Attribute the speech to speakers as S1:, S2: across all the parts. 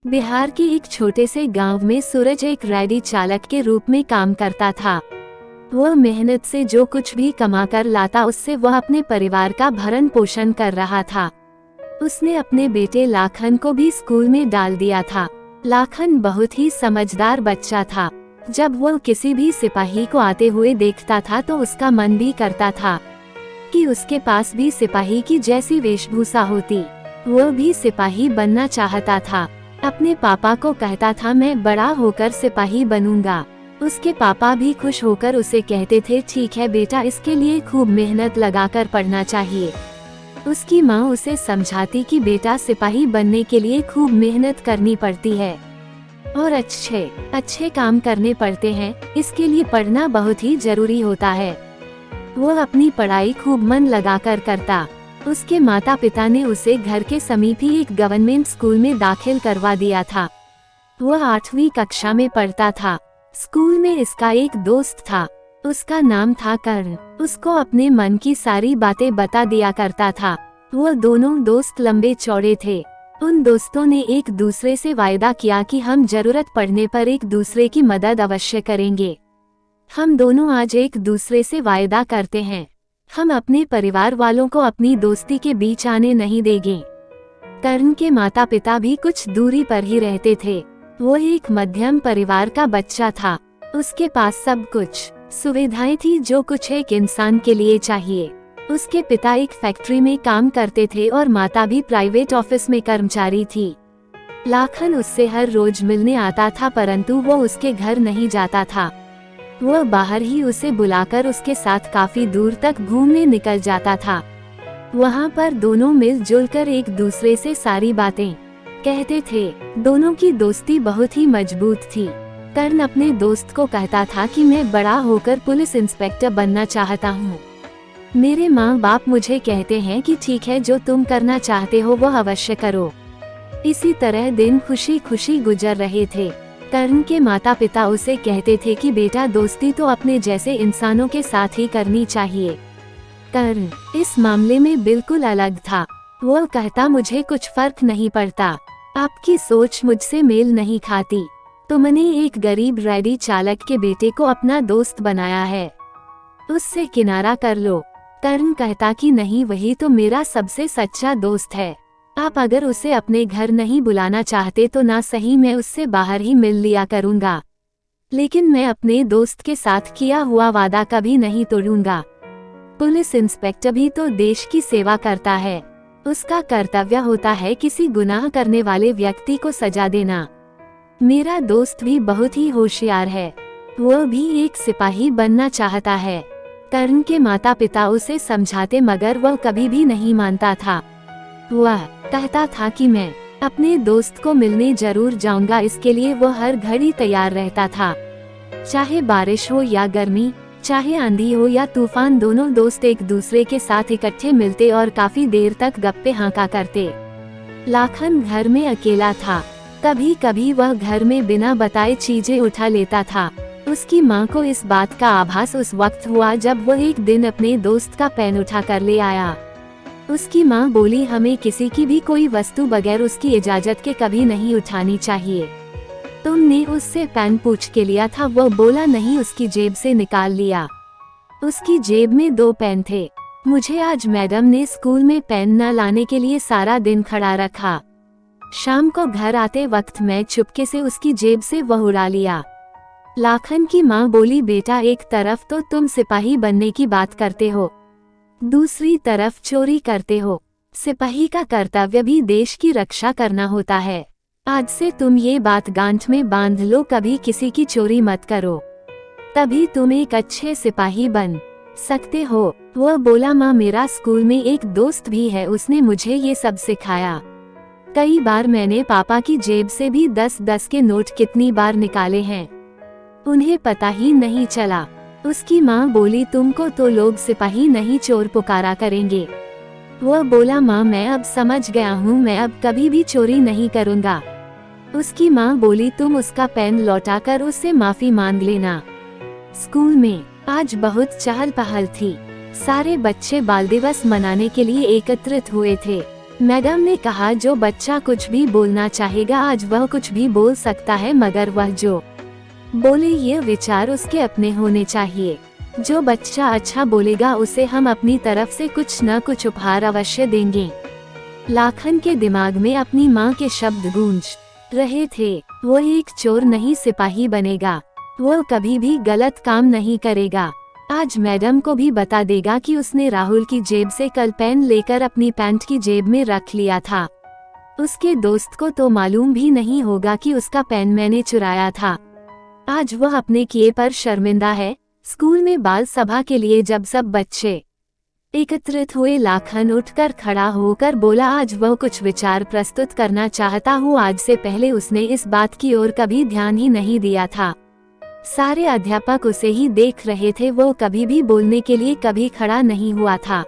S1: बिहार के एक छोटे से गांव में सूरज एक रेडी चालक के रूप में काम करता था। वह मेहनत से जो कुछ भी कमा कर लाता उससे वह अपने परिवार का भरण पोषण कर रहा था। उसने अपने बेटे लाखन को भी स्कूल में डाल दिया था। लाखन बहुत ही समझदार बच्चा था। जब वह किसी भी सिपाही को आते हुए देखता था तो उसका मन भी करता था कि उसके पास भी सिपाही की जैसी वेशभूषा होती। वह भी सिपाही बनना चाहता था। अपने पापा को कहता था मैं बड़ा होकर सिपाही बनूंगा। उसके पापा भी खुश होकर उसे कहते थे ठीक है बेटा, इसके लिए खूब मेहनत लगाकर पढ़ना चाहिए। उसकी माँ उसे समझाती कि बेटा सिपाही बनने के लिए खूब मेहनत करनी पड़ती है और अच्छे काम करने पड़ते हैं, इसके लिए पढ़ना बहुत ही जरूरी होता है। वह अपनी पढ़ाई खूब मन लगाकर करता। उसके माता पिता ने उसे घर के समीप ही एक गवर्नमेंट स्कूल में दाखिल करवा दिया था। वह 8वीं कक्षा में पढ़ता था। स्कूल में इसका एक दोस्त था। उसका नाम था कर्ण। उसको अपने मन की सारी बातें बता दिया करता था। वह दोनों दोस्त लंबे चौड़े थे। उन दोस्तों ने एक दूसरे से वायदा किया कि हम जरूरत पड़ने पर एक दूसरे की मदद अवश्य करेंगे। हम दोनों आज एक दूसरे से वायदा करते हैं, हम अपने परिवार वालों को अपनी दोस्ती के बीच आने नहीं देंगे। कर्ण के माता पिता भी कुछ दूरी पर ही रहते थे। वो एक मध्यम परिवार का बच्चा था। उसके पास सब कुछ सुविधाएं थी जो कुछ एक इंसान के लिए चाहिए। उसके पिता एक फैक्ट्री में काम करते थे और माता भी प्राइवेट ऑफिस में कर्मचारी थी। लाखन उससे हर रोज मिलने आता था, परंतु वो उसके घर नहीं जाता था। वह बाहर ही उसे बुलाकर उसके साथ काफी दूर तक घूमने निकल जाता था। वहाँ पर दोनों मिलजुल कर एक दूसरे से सारी बातें कहते थे। दोनों की दोस्ती बहुत ही मजबूत थी। कर्ण अपने दोस्त को कहता था कि मैं बड़ा होकर पुलिस इंस्पेक्टर बनना चाहता हूँ। मेरे माँ बाप मुझे कहते हैं कि ठीक है, जो तुम करना चाहते हो वह अवश्य करो। इसी तरह दिन खुशी खुशी गुजर रहे थे। कर्ण के माता पिता उसे कहते थे कि बेटा दोस्ती तो अपने जैसे इंसानों के साथ ही करनी चाहिए। कर्ण इस मामले में बिल्कुल अलग था। वो कहता मुझे कुछ फर्क नहीं पड़ता, आपकी सोच मुझसे मेल नहीं खाती। तुमने एक गरीब रेडी चालक के बेटे को अपना दोस्त बनाया है, उससे किनारा कर लो। कर्ण कहता कि नहीं, वही तो मेरा सबसे सच्चा दोस्त है। आप अगर उसे अपने घर नहीं बुलाना चाहते तो ना सही, मैं उससे बाहर ही मिल लिया करूंगा, लेकिन मैं अपने दोस्त के साथ किया हुआ वादा कभी नहीं तोड़ूंगा। पुलिस इंस्पेक्टर भी तो देश की सेवा करता है। उसका कर्तव्य होता है किसी गुनाह करने वाले व्यक्ति को सजा देना। मेरा दोस्त भी बहुत ही होशियार है, वह भी एक सिपाही बनना चाहता है। कर्ण के माता पिता उसे समझाते मगर वह कभी भी नहीं मानता था। वह कहता था कि मैं अपने दोस्त को मिलने जरूर जाऊंगा, इसके लिए वह हर घड़ी तैयार रहता था। चाहे बारिश हो या गर्मी, चाहे आंधी हो या तूफान, दोनों दोस्त एक दूसरे के साथ इकट्ठे मिलते और काफी देर तक गप्पे हाँका करते। लाखन घर में अकेला था। कभी कभी वह घर में बिना बताए चीजें उठा लेता था। उसकी माँ को इस बात का आभास उस वक्त हुआ जब वह एक दिन अपने दोस्त का पेन उठा कर ले आया। उसकी माँ बोली हमें किसी की भी कोई वस्तु बगैर उसकी इजाजत के कभी नहीं उठानी चाहिए। तुमने उससे पेन पूछ के लिया था? वह बोला नहीं, उसकी जेब से निकाल लिया। उसकी जेब में 2 पेन थे। मुझे आज मैडम ने स्कूल में पेन न लाने के लिए सारा दिन खड़ा रखा। शाम को घर आते वक्त मैं चुपके से उसकी जेब से वह उड़ा लिया। लाखन की माँ बोली बेटा, एक तरफ तो तुम सिपाही बनने की बात करते हो, दूसरी तरफ चोरी करते हो। सिपाही का कर्तव्य भी देश की रक्षा करना होता है। आज से तुम ये बात गांठ में बांध लो, कभी किसी की चोरी मत करो, तभी तुम एक अच्छे सिपाही बन सकते हो। वह बोला माँ, मेरा स्कूल में एक दोस्त भी है, उसने मुझे ये सब सिखाया। कई बार मैंने पापा की जेब से भी 10-10 के नोट कितनी बार निकाले हैं, उन्हें पता ही नहीं चला। उसकी माँ बोली तुमको तो लोग सिपाही नहीं चोर पुकारा करेंगे। वह बोला माँ, मैं अब समझ गया हूँ, मैं अब कभी भी चोरी नहीं करूँगा। उसकी माँ बोली तुम उसका पेन लौटाकर उससे माफी मांग लेना। स्कूल में आज बहुत चहल पहल थी। सारे बच्चे बाल दिवस मनाने के लिए एकत्रित हुए थे। मैडम ने कहा, जो बच्चा कुछ भी बोलना चाहेगा आज वह कुछ भी बोल सकता है, मगर वह जो बोले ये विचार उसके अपने होने चाहिए। जो बच्चा अच्छा बोलेगा उसे हम अपनी तरफ से कुछ न कुछ उपहार अवश्य देंगे। लाखन के दिमाग में अपनी माँ के शब्द गूंज रहे थे। वो एक चोर नहीं सिपाही बनेगा, वो कभी भी गलत काम नहीं करेगा। आज मैडम को भी बता देगा कि उसने राहुल की जेब से कल पेन लेकर अपनी पैंट की जेब में रख लिया था। उसके दोस्त को तो मालूम भी नहीं होगा कि उसका पेन मैंने चुराया था। आज वह अपने किए पर शर्मिंदा है। स्कूल में बाल सभा के लिए जब सब बच्चे एकत्रित हुए, लाखन उठकर खड़ा होकर बोला, आज वह कुछ विचार प्रस्तुत करना चाहता हूँ। आज से पहले उसने इस बात की ओर कभी ध्यान ही नहीं दिया था। सारे अध्यापक उसे ही देख रहे थे, वो कभी भी बोलने के लिए कभी खड़ा नहीं हुआ था।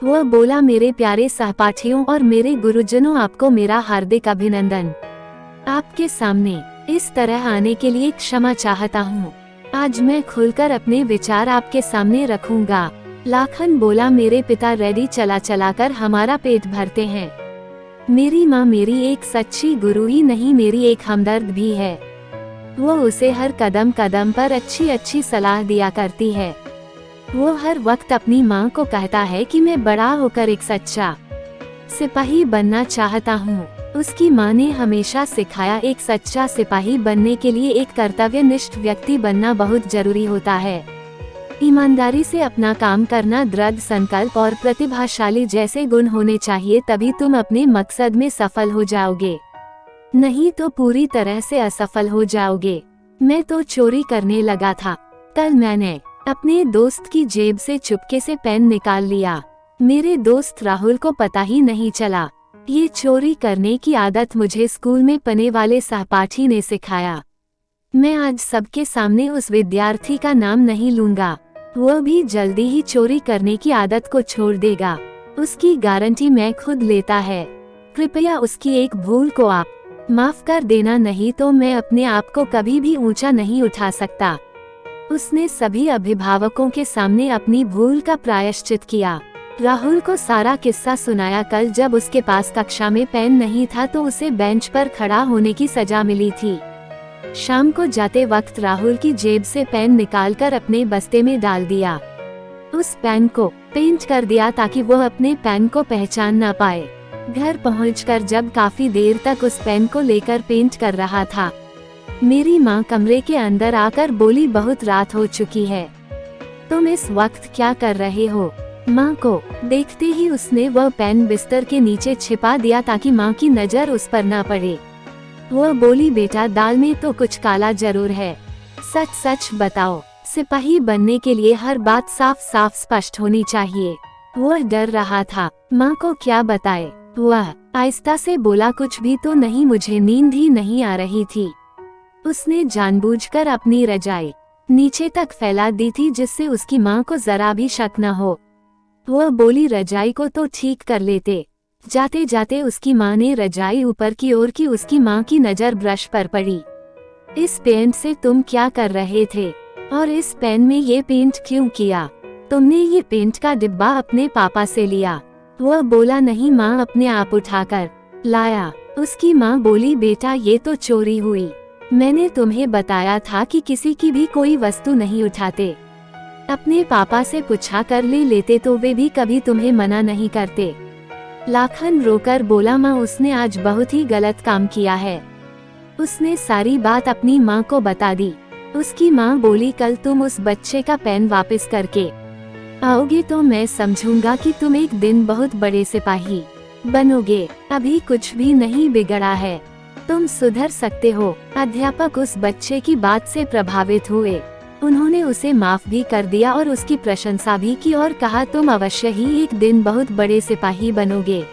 S1: वह बोला, मेरे प्यारे सहपाठियों और मेरे गुरुजनों, आपको मेरा हार्दिक अभिनंदन। आपके सामने इस तरह आने के लिए क्षमा चाहता हूँ। आज मैं खुलकर अपने विचार आपके सामने रखूंगा। लाखन बोला, मेरे पिता रेडी चला चला कर हमारा पेट भरते हैं। मेरी माँ मेरी एक सच्ची गुरु ही नहीं, मेरी एक हमदर्द भी है। वो उसे हर कदम कदम पर अच्छी अच्छी सलाह दिया करती है। वो हर वक्त अपनी माँ को कहता है कि मैं बड़ा होकर एक सच्चा सिपाही बनना चाहता हूँ। उसकी माँ ने हमेशा सिखाया, एक सच्चा सिपाही बनने के लिए एक कर्तव्यनिष्ठ व्यक्ति बनना बहुत जरूरी होता है। ईमानदारी से अपना काम करना, दृढ़ संकल्प और प्रतिभाशाली जैसे गुण होने चाहिए, तभी तुम अपने मकसद में सफल हो जाओगे, नहीं तो पूरी तरह से असफल हो जाओगे। मैं तो चोरी करने लगा था। कल मैंने अपने दोस्त की जेब से चुपके से पेन निकाल लिया। मेरे दोस्त राहुल को पता ही नहीं चला। ये चोरी करने की आदत मुझे स्कूल में पढ़ने वाले सहपाठी ने सिखाया। मैं आज सबके सामने उस विद्यार्थी का नाम नहीं लूंगा। वह भी जल्दी ही चोरी करने की आदत को छोड़ देगा। उसकी गारंटी मैं खुद लेता है। कृपया उसकी एक भूल को आप माफ कर देना, नहीं तो मैं अपने आप को कभी भी ऊंचा नहीं उठा सकता। उसने सभी अभिभावकों के सामने अपनी भूल का प्रायश्चित किया। राहुल को सारा किस्सा सुनाया। कल जब उसके पास कक्षा में पेन नहीं था तो उसे बेंच पर खड़ा होने की सजा मिली थी। शाम को जाते वक्त राहुल की जेब से पेन निकालकर अपने बस्ते में डाल दिया। उस पेन को पेंट कर दिया ताकि वह अपने पेन को पहचान न पाए। घर पहुंचकर जब काफी देर तक उस पेन को लेकर पेंट कर रहा था, मेरी माँ कमरे के अंदर आकर बोली, बहुत रात हो चुकी है, तुम इस वक्त क्या कर रहे हो? माँ को देखते ही उसने वह पेन बिस्तर के नीचे छिपा दिया ताकि माँ की नजर उस पर न पड़े। वह बोली, बेटा दाल में तो कुछ काला जरूर है, सच सच बताओ। सिपाही बनने के लिए हर बात साफ साफ स्पष्ट होनी चाहिए। वह डर रहा था, माँ को क्या बताए। वह आहिस्ता से बोला, कुछ भी तो नहीं, मुझे नींद ही नहीं आ रही थी। उसने जानबूझकर अपनी रजाई नीचे तक फैला दी थी जिससे उसकी माँ को जरा भी शक न हो। वह बोली, रजाई को तो ठीक कर लेते। जाते जाते उसकी माँ ने रजाई ऊपर की ओर की। उसकी माँ की नजर ब्रश पर पड़ी। इस पेंट से तुम क्या कर रहे थे और इस पेन में ये पेंट क्यों किया? तुमने ये पेंट का डिब्बा अपने पापा से लिया? वह बोला, नहीं माँ, अपने आप उठाकर लाया। उसकी माँ बोली, बेटा ये तो चोरी हुई। मैंने तुम्हें बताया था कि किसी की भी कोई वस्तु नहीं उठाते। अपने पापा से पूछा कर ले लेते तो वे भी कभी तुम्हें मना नहीं करते। लाखन रोकर बोला, माँ उसने आज बहुत ही गलत काम किया है। उसने सारी बात अपनी माँ को बता दी। उसकी माँ बोली, कल तुम उस बच्चे का पेन वापस करके आओगे तो मैं समझूंगा कि तुम एक दिन बहुत बड़े सिपाही बनोगे। अभी कुछ भी नहीं बिगड़ा है, तुम सुधर सकते हो। अध्यापक उस बच्चे की बात से प्रभावित हुए। उन्होंने उसे माफ भी कर दिया और उसकी प्रशंसा भी की और कहा, तुम अवश्य ही एक दिन बहुत बड़े सिपाही बनोगे।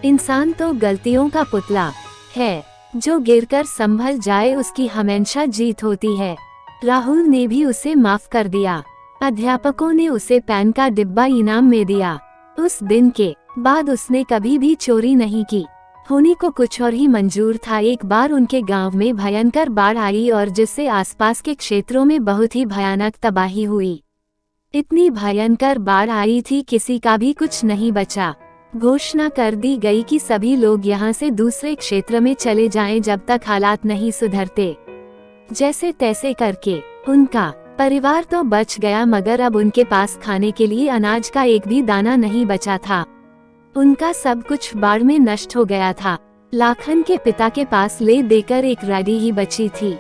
S1: इंसान तो गलतियों का पुतला है, जो गिरकर संभल जाए उसकी हमेशा जीत होती है। राहुल ने भी उसे माफ कर दिया। अध्यापकों ने उसे पेन का डिब्बा इनाम में दिया। उस दिन के बाद उसने कभी भी चोरी नहीं की। होने को कुछ और ही मंजूर था। एक बार उनके गांव में भयंकर बाढ़ आई और जिससे आसपास के क्षेत्रों में बहुत ही भयानक तबाही हुई। इतनी भयंकर बाढ़ आई थी, किसी का भी कुछ नहीं बचा। घोषणा कर दी गई कि सभी लोग यहाँ से दूसरे क्षेत्र में चले जाएं जब तक हालात नहीं सुधरते। जैसे तैसे करके उनका परिवार तो बच गया, मगर अब उनके पास खाने के लिए अनाज का एक भी दाना नहीं बचा था। उनका सब कुछ बाढ़ में नष्ट हो गया था। लाखन के पिता के पास ले देकर एक रैडी ही बची थी।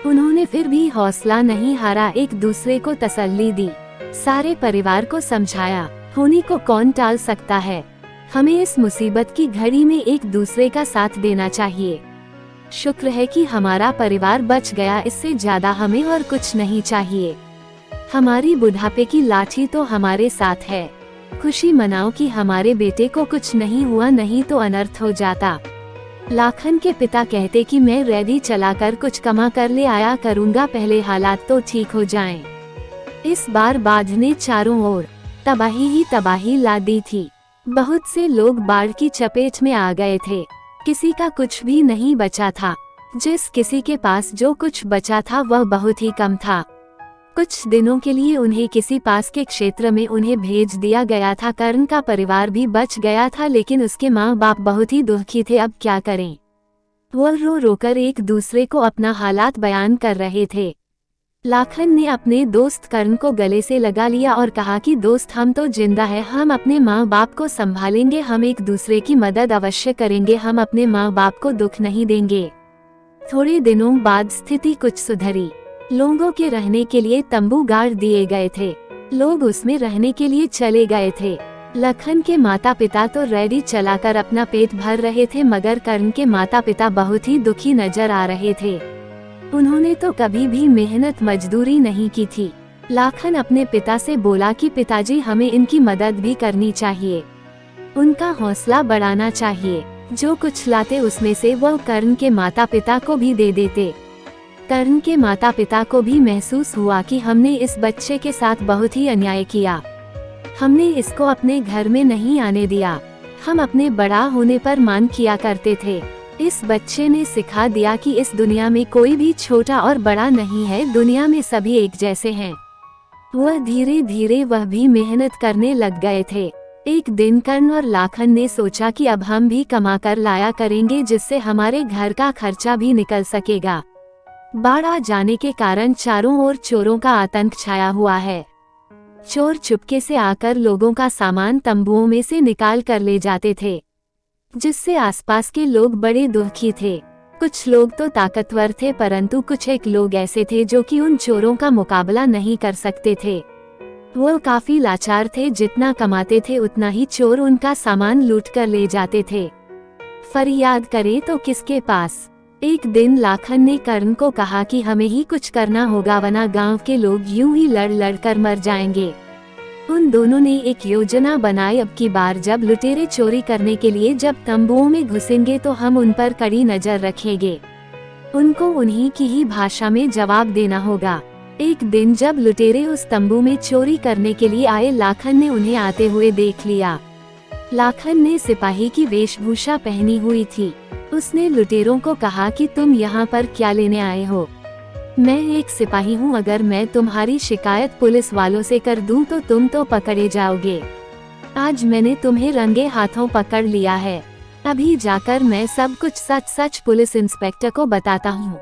S1: उन्होंने फिर भी हौसला नहीं हारा, एक दूसरे को तसल्ली दी, सारे परिवार को समझाया, होनी को कौन टाल सकता है। हमें इस मुसीबत की घड़ी में एक दूसरे का साथ देना चाहिए। शुक्र है कि हमारा परिवार बच गया, इससे ज्यादा हमें और कुछ नहीं चाहिए। हमारी बुढ़ापे की लाठी तो हमारे साथ है। खुशी मनाओ कि हमारे बेटे को कुछ नहीं हुआ, नहीं तो अनर्थ हो जाता। लाखन के पिता कहते कि मैं रैदी चलाकर कुछ कमा कर ले आया करूंगा, पहले हालात तो ठीक हो जाएं। इस बार बाढ़ ने चारों ओर तबाही ही तबाही ला दी थी। बहुत से लोग बाढ़ की चपेट में आ गए थे। किसी का कुछ भी नहीं बचा था। जिस किसी के पास जो कुछ बचा था वह बहुत ही कम था। कुछ दिनों के लिए उन्हें किसी पास के क्षेत्र में उन्हें भेज दिया गया था। कर्ण का परिवार भी बच गया था, लेकिन उसके माँ बाप बहुत ही दुखी थे। अब क्या करें? वह रो रोकर एक दूसरे को अपना हालात बयान कर रहे थे। लाखन ने अपने दोस्त कर्ण को गले से लगा लिया और कहा कि दोस्त, हम तो जिंदा है, हम अपने माँ बाप को संभालेंगे, हम एक दूसरे की मदद अवश्य करेंगे, हम अपने माँ बाप को दुख नहीं देंगे। थोड़े दिनों बाद स्थिति कुछ सुधरी। लोगों के रहने के लिए तंबू गाड़ दिए गए थे। लोग उसमें रहने के लिए चले गए थे। लखन के माता पिता तो रैडी चलाकर अपना पेट भर रहे थे, मगर कर्ण के माता पिता बहुत ही दुखी नजर आ रहे थे। उन्होंने तो कभी भी मेहनत मजदूरी नहीं की थी। लाखन अपने पिता से बोला कि पिताजी, हमें इनकी मदद भी करनी चाहिए, उनका हौसला बढ़ाना चाहिए। जो कुछ लाते उसमें से वो कर्ण के माता पिता को भी दे देते। कर्ण के माता पिता को भी महसूस हुआ कि हमने इस बच्चे के साथ बहुत ही अन्याय किया। हमने इसको अपने घर में नहीं आने दिया। हम अपने बड़ा होने पर मान किया करते थे। इस बच्चे ने सिखा दिया कि इस दुनिया में कोई भी छोटा और बड़ा नहीं है, दुनिया में सभी एक जैसे हैं। वह धीरे धीरे वह भी मेहनत करने लग गए थे। एक दिन कर्ण और लाखन ने सोचा कि अब हम भी कमा कर लाया करेंगे, जिससे हमारे घर का खर्चा भी निकल सकेगा। बाढ़ आ जाने के कारण चारों ओर चोरों का आतंक छाया हुआ है। चोर चुपके से आकर लोगों का सामान तंबुओं में से निकाल कर ले जाते थे, जिससे आसपास के लोग बड़े दुखी थे। कुछ लोग तो ताकतवर थे, परंतु कुछ एक लोग ऐसे थे जो कि उन चोरों का मुकाबला नहीं कर सकते थे। वो काफी लाचार थे, जितना कमाते थे उतना ही चोर उनका सामान लूट कर ले जाते थे। फरियाद करे तो किसके पास? एक दिन लाखन ने कर्ण को कहा कि हमें ही कुछ करना होगा, वरना गांव के लोग यूं ही लड़ लड़ कर मर जाएंगे। उन दोनों ने एक योजना बनाई। अब की बार जब लुटेरे चोरी करने के लिए जब तंबुओं में घुसेंगे तो हम उन पर कड़ी नजर रखेंगे। उनको उन्हीं की ही भाषा में जवाब देना होगा। एक दिन जब लुटेरे उस तंबू में चोरी करने के लिए आए, लाखन ने उन्हें आते हुए देख लिया। लाखन ने सिपाही की वेशभूषा पहनी हुई थी। उसने लुटेरों को कहा कि तुम यहाँ पर क्या लेने आए हो? मैं एक सिपाही हूँ, अगर मैं तुम्हारी शिकायत पुलिस वालों से कर दूं तो तुम तो पकड़े जाओगे। आज मैंने तुम्हें रंगे हाथों पकड़ लिया है। अभी जाकर मैं सब कुछ सच सच पुलिस इंस्पेक्टर को बताता हूँ।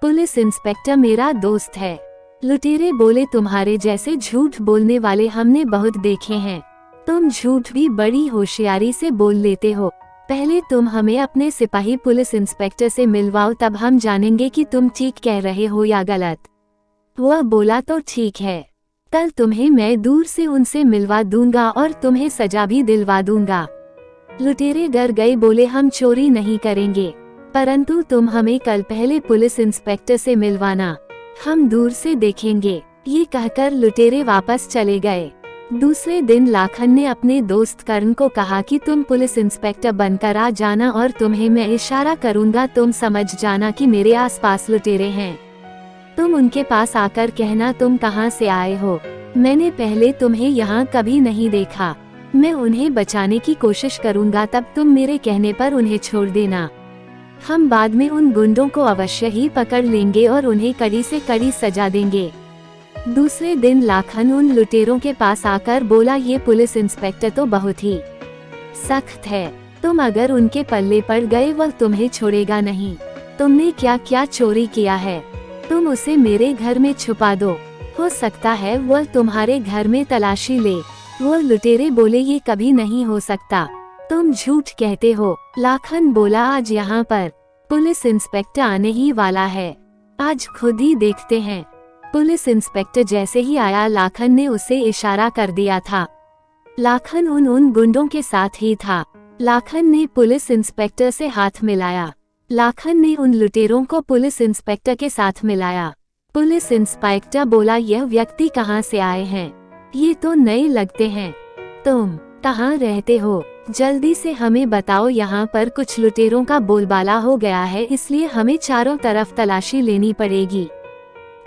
S1: पुलिस इंस्पेक्टर मेरा दोस्त है। लुटेरे बोले, तुम्हारे जैसे झूठ बोलने वाले हमने बहुत देखे हैं। तुम झूठ भी बड़ी होशियारी से बोल लेते हो। पहले तुम हमें अपने सिपाही पुलिस इंस्पेक्टर से मिलवाओ, तब हम जानेंगे कि तुम ठीक कह रहे हो या गलत। वह बोला, तो ठीक है, कल तुम्हें मैं दूर से उनसे मिलवा दूंगा और तुम्हें सजा भी दिलवा दूंगा। लुटेरे डर गए, बोले हम चोरी नहीं करेंगे, परंतु तुम हमें कल पहले पुलिस इंस्पेक्टर से मिलवाना, हम दूर से देखेंगे। ये कहकर लुटेरे वापस चले गए। दूसरे दिन लाखन ने अपने दोस्त कर्ण को कहा कि तुम पुलिस इंस्पेक्टर बनकर आ जाना और तुम्हें मैं इशारा करूंगा, तुम समझ जाना कि मेरे आसपास लुटेरे हैं। तुम उनके पास आकर कहना तुम कहाँ से आए हो, मैंने पहले तुम्हें यहाँ कभी नहीं देखा। मैं उन्हें बचाने की कोशिश करूंगा, तब तुम मेरे कहने पर उन्हें छोड़ देना। हम बाद में उन गुंडों को अवश्य ही पकड़ लेंगे और उन्हें कड़ी से कड़ी सजा देंगे। दूसरे दिन लाखन उन लुटेरों के पास आकर बोला, ये पुलिस इंस्पेक्टर तो बहुत ही सख्त है। तुम अगर उनके पल्ले पड़ गए वह तुम्हें छोड़ेगा नहीं। तुमने क्या क्या चोरी किया है? तुम उसे मेरे घर में छुपा दो, हो सकता है वह तुम्हारे घर में तलाशी ले। वो लुटेरे बोले ये कभी नहीं हो सकता, तुम झूठ कहते हो। लाखन बोला आज यहाँ पर पुलिस इंस्पेक्टर आने ही वाला है, आज खुद ही देखते हैं। पुलिस इंस्पेक्टर जैसे ही आया लाखन ने उसे इशारा कर दिया था। लाखन उन गुंडों के साथ ही था। लाखन ने पुलिस इंस्पेक्टर से हाथ मिलाया। लाखन ने उन लुटेरों को पुलिस इंस्पेक्टर के साथ मिलाया। पुलिस इंस्पेक्टर बोला यह व्यक्ति कहाँ से आए हैं? ये तो नए लगते हैं। तुम कहाँ रहते हो? जल्दी से हमें बताओ, यहाँ पर कुछ लुटेरों का बोलबाला हो गया है, इसलिए हमें चारों तरफ तलाशी लेनी पड़ेगी।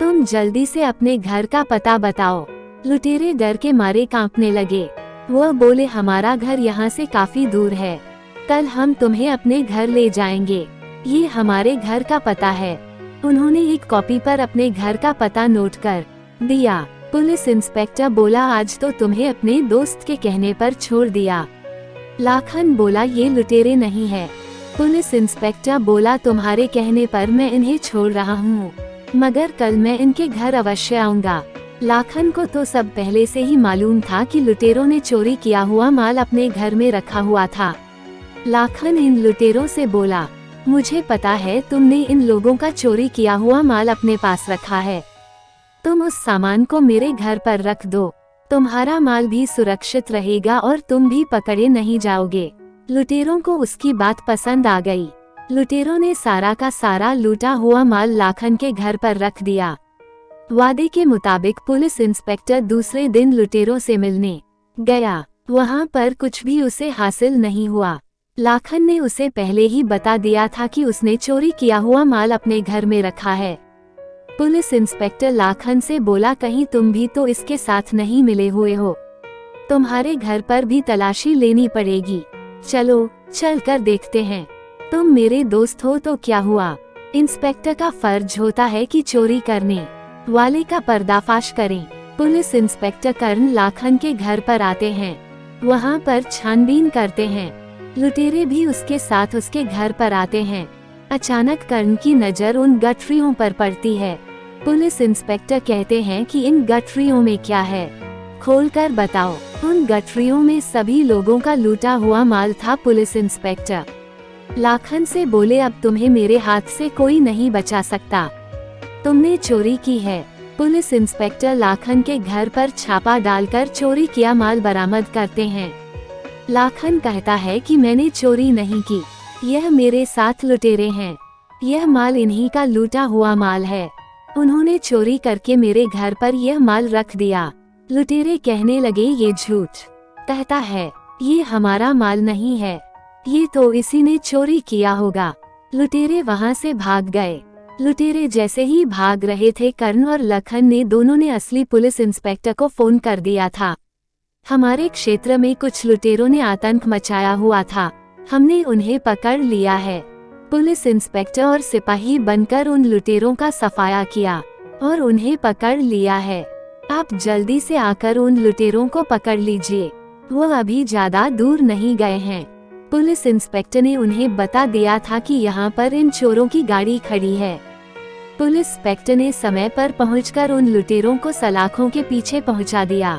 S1: तुम जल्दी से अपने घर का पता बताओ। लुटेरे डर के मारे कांपने लगे। वह बोले हमारा घर यहाँ से काफी दूर है, कल हम तुम्हें अपने घर ले जाएंगे, ये हमारे घर का पता है। उन्होंने एक कॉपी पर अपने घर का पता नोट कर दिया। पुलिस इंस्पेक्टर बोला आज तो तुम्हें अपने दोस्त के कहने पर छोड़ दिया। लाखन बोला ये लुटेरे नहीं है। पुलिस इंस्पेक्टर बोला तुम्हारे कहने पर मैं इन्हें छोड़ रहा हूँ, मगर कल मैं इनके घर अवश्य आऊँगा। लाखन को तो सब पहले से ही मालूम था कि लुटेरों ने चोरी किया हुआ माल अपने घर में रखा हुआ था। लाखन इन लुटेरों से बोला मुझे पता है तुमने इन लोगों का चोरी किया हुआ माल अपने पास रखा है, तुम उस सामान को मेरे घर पर रख दो, तुम्हारा माल भी सुरक्षित रहेगा और तुम भी पकड़े नहीं जाओगे। लुटेरों को उसकी बात पसंद आ गई। लुटेरों ने सारा का सारा लूटा हुआ माल लाखन के घर पर रख दिया। वादे के मुताबिक पुलिस इंस्पेक्टर दूसरे दिन लुटेरों से मिलने गया। वहाँ पर कुछ भी उसे हासिल नहीं हुआ। लाखन ने उसे पहले ही बता दिया था कि उसने चोरी किया हुआ माल अपने घर में रखा है। पुलिस इंस्पेक्टर लाखन से बोला कहीं तुम भी तो इसके साथ नहीं मिले हुए हो, तुम्हारे घर पर भी तलाशी लेनी पड़ेगी। चलो चल कर देखते हैं, तुम मेरे दोस्त हो तो क्या हुआ, इंस्पेक्टर का फर्ज होता है कि चोरी करने वाले का पर्दाफाश करें। पुलिस इंस्पेक्टर कर्ण लाखन के घर पर आते हैं, वहाँ पर छानबीन करते हैं। लुटेरे भी उसके साथ उसके घर पर आते हैं। अचानक कर्ण की नजर उन गठरियों पर पड़ती है। पुलिस इंस्पेक्टर कहते हैं कि इन गठरियों में क्या है, खोलकर बताओ। उन गठरियों में सभी लोगों का लूटा हुआ माल था। पुलिस इंस्पेक्टर लाखन से बोले अब तुम्हें मेरे हाथ से कोई नहीं बचा सकता, तुमने चोरी की है। पुलिस इंस्पेक्टर लाखन के घर पर छापा डालकर चोरी किया माल बरामद करते हैं। लाखन कहता है कि मैंने चोरी नहीं की, यह मेरे साथ लुटेरे हैं, यह माल इन्हीं का लूटा हुआ माल है, उन्होंने चोरी करके मेरे घर पर यह माल रख दिया। लुटेरे कहने लगे ये झूठ। कहता है ये हमारा माल नहीं है, ये तो इसी ने चोरी किया होगा। लुटेरे वहाँ से भाग गए। लुटेरे जैसे ही भाग रहे थे कर्ण और लखन ने दोनों ने असली पुलिस इंस्पेक्टर को फोन कर दिया था। हमारे क्षेत्र में कुछ लुटेरों ने आतंक मचाया हुआ था, हमने उन्हें पकड़ लिया है। पुलिस इंस्पेक्टर और सिपाही बनकर उन लुटेरों का सफाया किया और उन्हें पकड़ लिया है। आप जल्दी से आकर उन लुटेरों को पकड़ लीजिए, वो अभी ज्यादा दूर नहीं गए हैं। पुलिस इंस्पेक्टर ने उन्हें बता दिया था कि यहाँ पर इन चोरों की गाड़ी खड़ी है। पुलिस इंस्पेक्टर ने समय पर पहुंचकर उन लुटेरों को सलाखों के पीछे पहुंचा दिया।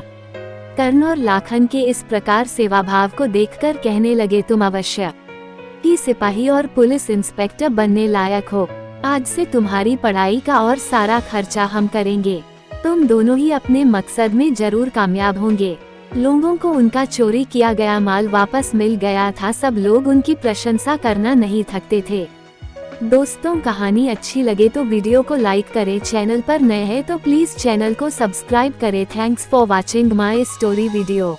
S1: कर्ण और लाखन के इस प्रकार सेवाभाव को देखकर कहने लगे तुम अवश्य ही सिपाही और पुलिस इंस्पेक्टर बनने लायक हो, आज से तुम्हारी पढ़ाई का और सारा खर्चा हम करेंगे, तुम दोनों ही अपने मकसद में जरूर कामयाब होंगे। लोगों को उनका चोरी किया गया माल वापस मिल गया था। सब लोग उनकी प्रशंसा करना नहीं थकते थे। दोस्तों कहानी अच्छी लगे तो वीडियो को लाइक करें, चैनल पर नए हैं तो प्लीज चैनल को सब्सक्राइब करें। Thanks for watching my story video.